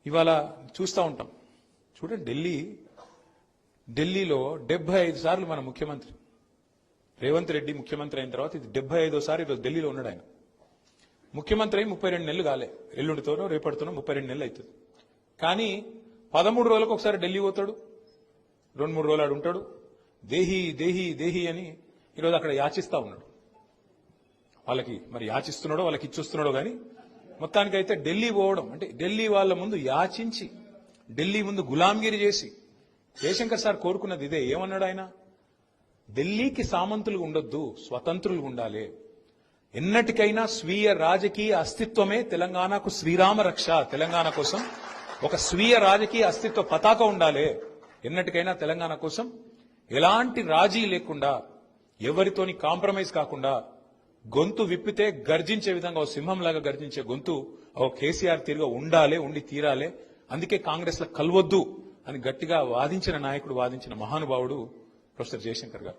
ఇవాళ చూస్తూ ఉంటాం. చూడండి, ఢిల్లీలో 75 సార్లు మన ముఖ్యమంత్రి రేవంత్ రెడ్డి ముఖ్యమంత్రి అయిన తర్వాత ఇది 75సారి ఈరోజు ఢిల్లీలో ఉన్నాడు. ఆయన ముఖ్యమంత్రి అయి 32 నెలలు కాలే, ఎల్లుండితోనో రేపటితోనో 32 నెలలు అవుతుంది. కానీ 13 రోజులకు ఒకసారి ఢిల్లీ పోతాడు, 2-3 రోజులు ఆడు ఉంటాడు. దేహి దేహి దేహి అని ఈరోజు అక్కడ యాచిస్తా ఉన్నాడు. వాళ్ళకి మరి యాచిస్తున్నాడో వాళ్ళకి ఇచ్చొస్తున్నాడో కానీ మొత్తానికైతే ఢిల్లీ పోవడం అంటే ఢిల్లీ వాళ్ళ ముందు యాచించి ఢిల్లీ ముందు గులాంగిరి చేసి జయశంకర్ సార్ కోరుకున్నది ఇదే. ఏమన్నాడు ఆయన? ఢిల్లీకి సామంతులు ఉండొద్దు, స్వతంత్రులు ఉండాలి. ఎన్నటికైనా స్వీయ రాజకీయ అస్తిత్వమే తెలంగాణకు శ్రీరామ రక్ష. తెలంగాణ కోసం ఒక స్వీయ రాజకీయ అస్తిత్వ పతాక ఉండాలి. ఎన్నటికైనా తెలంగాణ కోసం ఎలాంటి రాజీ లేకుండా, ఎవరితోని కాంప్రమైజ్ కాకుండా, గొంతు విప్పితే గర్జించే విధంగా ఓ సింహంలాగా గర్జించే గొంతు ఓ కేసీఆర్ తీరుగా ఉండాలి, ఉండి తీరాలి. అందుకే కాంగ్రెస్ లో కలవద్దు అని గట్టిగా వాదించిన నాయకుడు, వాదించిన మహానుభావుడు ప్రొఫెసర్ జయశంకర్ గారు.